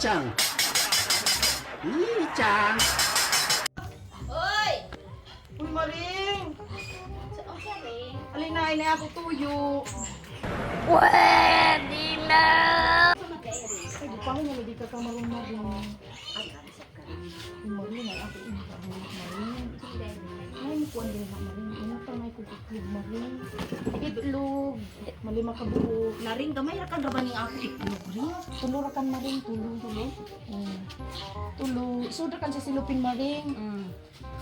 Chang. Chang. Oy! Uy, Maring! Saan siya rin? Alinain na ako tuyo. Pwede na! Saan mag-dairy? Ay, di pa nga niya, di ka ka marunong Maring. Ay, karisap ka rin. Uy, Maring, ay ako yung marunong Maring. Saan dairy? Ay, mukuan din na Maring. Inatang ay kukuklog Maring. Itlog. Malima ka buo. Naring gamay ra kan rabaning ako itlog rin. Tulura kan Maring, tulo. Tulo. Suda kan sa silupin Maring.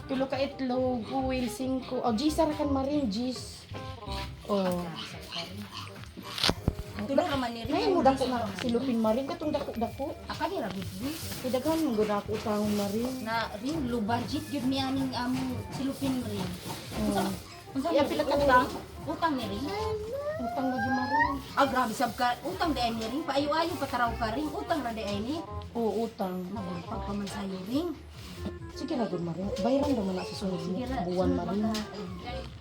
Tulo ka itlog, uwil, 5. Oh, Gis ra kan Maring, Gis. Oh. Tulog naman ni rin. Ay, mo dako na silupin Maring. Katong dako-dako. Aka ni Rabidri. Kidaghan mo gud ako utang Maring. Na rin low budget yun ni aning among silupin rin. Unsa Ya, pila pila ka ka utang? Utang ni rin. Utang lagi Maring. Ah, grabe sab ka. Utang di ay ni rin. Paayo-ayo pataraw ka rin. Utang ra di ay ni. Oo, utang. Nabulpag pa man sa'yo rin. Sige na gud Maring. Bayaran daw man na sa sunod Sige ra. buwan Maring.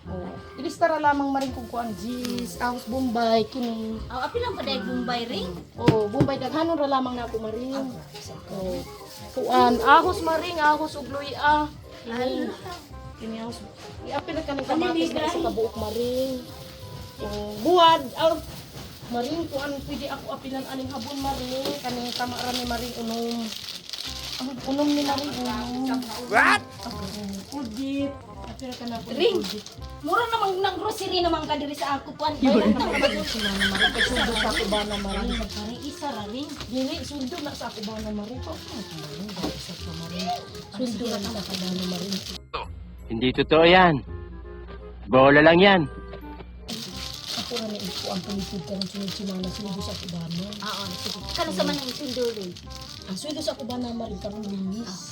Oo. Ilistara lamang Maring kung kuan Gis, Ahos Bombay kini. Aw, api lang pa dahil Bombay rin. Oo, Bombay daghanon ra lamang na ako Maring. Oo. Kuan Ahos Maring, Ahos ug luya. Kini Ahos. Iapil na kaning kamatis na sa kabuok Maring. Oo, buwad. Maring kuan pwede ako apilan aning habon Maring. Kaning tama ra ni Maring unom. Unom ni Maring unom. What? Udit. Apil ka na ako. Ring. Mura namang ng grocery naman ka diri sa ako kuan. Bayaran Utang na ra ba ba si Mama Maring? Kay sundo sa ako ba na Maring? Pare isa ra rin. Dili, sundo na sa ako ba na Maring? Ito, Maring, bakit sa ka Maring? Sundo na sa ako ba na Maring? Hindi totoo yan. Bola lang yan. Ako na ito ang palitid ka ng sunod-sunod na sundo sa ako ba na? Oo, sige. Kano sa man ang sundo rin? Ang sundo sa ako ba na Maring karong linis?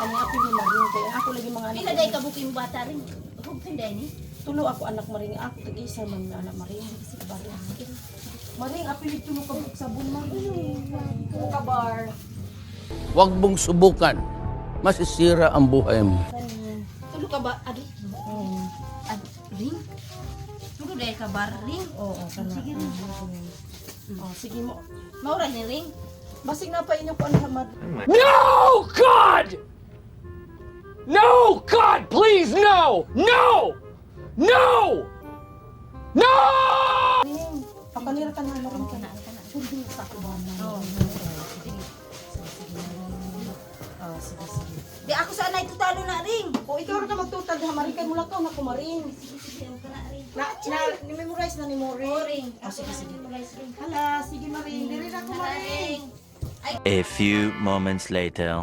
Ang apil ni Maring, kaya ako lagi mga anak. Pila day ka buki mo bata rin. Hug pinday ni. Tulo ako anak Maring, ako tag-isa man na anak Maring. Sige ba rin? Maring, apil ito tulo ka buk sabon Maring. Tulo ka bar. Huwag mong subukan. Masisira ang buhay mo. Kanin. Tulo ka ba agi? Ring. Tulo day ka bar ring. Oo, kana. Sige rin. Oh, sige mo. Maura ni ring. Basig na pa inyo ko anak Maring. No, God! No, God, please, no! No! No! No! Pakanira ka na Maring ka na. Kana. Sundo sa ako ba na? Oo. Sige. Di ako sana ito talo na ring. O ikaw rin ka magtutal ha Maring kay mula ka na ko Maring. Sige, ang kana ring. Ni-memorize na ni Mori. Ring. Sige. Memorize ring. Hala, sige Maring. Diri na ko Maring. A few moments later.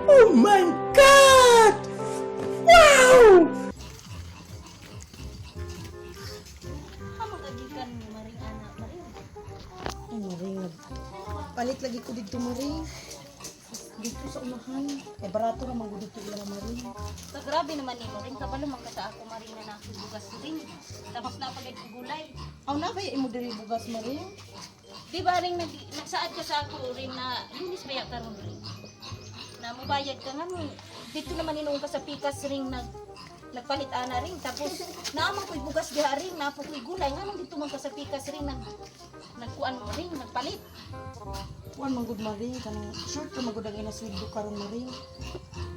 Oh my God! Wow! Amo kagikan mo maring anak maring. Ay Maring, palit lagi ko dito Maring. Dito sa unahan. Kay barato naman ko dito ilang Maring. So, grabe naman ni ring. Kabalo man ka sa ako maring na nasubugas ring. Tapos napagay ko gulay. Aw na ba imo diri bugas Maring? Di ba ring nagsaad ka sa ako rin na linis baya karon ring. Na mubayad ka nga mo. Dito naman inuong ka sa pikas ring nagpalit ana ring. Tapos naamang ko'y bugas diha ring. Napo ko'y gulay. Nga nang dito man ka sa pikas ring nagkuan mo ring. Nagpalit. Kuan man gud Maring kanang short ka magud ang inasweldo karon Maring.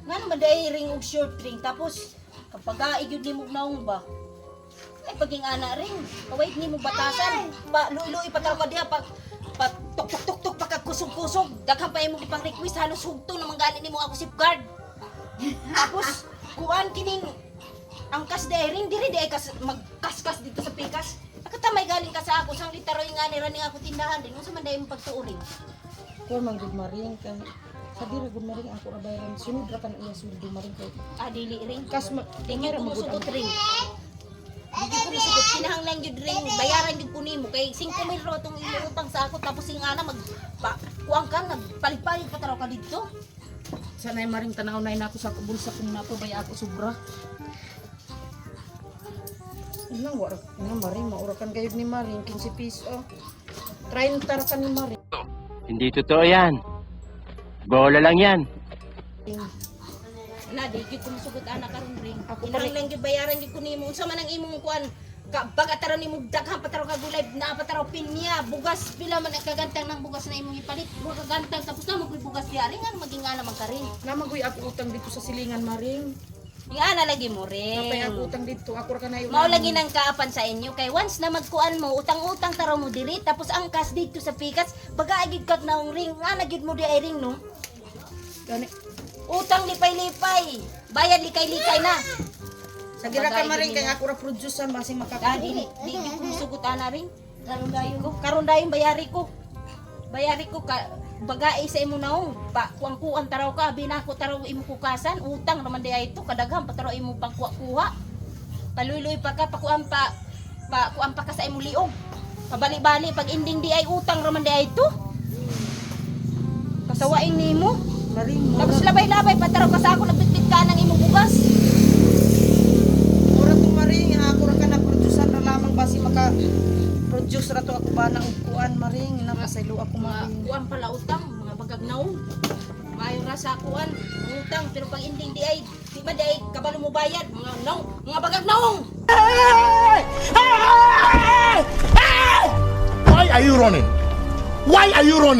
Nga naman dahil ring og short ring. Tapos kapag igyud ni mo naong ba. Ay paging ana ring. Kawait ni mo batasan. Pa luy-luy pataraw ka diha pa tuk-tuk-tuk pagkakusog-kusog. Daghang pa imong ipang request halos hugto na manggali nimo ako safeguard. Tapos kuan kining angkas dairing diri di ay magkaskas dito sa pikas. Nakatamay galing ka sa ako sang litaroy nga ni rani ako tindahan din unsa man day imong pagtuuring. Kuan man gud Maring kay sa diri gud Maring ako ra bayaran sunod ra kan iya sweldo Maring kay Dili ring. kas Tingin ko man gud musugot ring. Hindi ko musugot kinahanglan jud ring bayaran jud ko nimo kay 5,000 ro tong iutang sa ako tapos sing ana kuang ka nagpalit-palit pa taraw ka dito. sanay Maring tanaw na ako sa bulsa kung nato baya ako sobra. Ilang wala na Maring maurakan kayod ni Maring 15 piso. 30 ra ka ni Maring. Hindi totoo yan. Bola lang yan. Na di gyud ko masugot anak karon ring. Ako Inang pala- lang gyud bayaran gyud ko nimo. Unsa man ang imong kuan? Baga taro nimo daghan pataro ka gulay na pataro pinya, bugas pila man ang kagantang ng bugas na imong ipalit. Bugas kagantang tapos na mo bugas diya ring ano maging ana man ka rin. Namagoy ako utang dito sa silingan maring. Yung ana lagi mo Napay ring. ako utang dito. Ako ra ka na yung Mao lagi nang kaapan sa inyo kay once na magkuan mo utang-utang taro mo diri tapos ang kas dito sa pikas baga agid kat naong ring ana gyud mo di ay ring no. Gani. Utang lipay-lipay. Bayad likay-likay na. Sa gira ka Bagay maring yun kay nila. ako ra producer basing Ah, makakain. di ko musugot ana ring. Karon dayon bayari ko. Bayari ko ka bagai sa imo naong pa kuang-kuan taraw ka binako taraw imo kukasan utang naman di ay ito kadaghan pa taraw imo pagkuha-kuha. Paluloy pa ka pakuan pa kuan pa ka sa imo liog. Pabali-bali pag ending di ay utang raman di ay ito. Kasawaing nimo. Maring mo. Tapos labay-labay pa taraw ka sa ako nagbitbit ka ng imo bugas. Ora to maring ako ra ka na producer ra lamang basi maka produce ra to ako ba ng kuan maring napasaylo ako Mga maring. kuan pala utang, mga bagagnaw. Maayo ra sa kuan, ang utang pero pag ending di ay di ba di ay kabalo mo bayad mga naw, mga bagagnaw. Why are you running? Why are you running?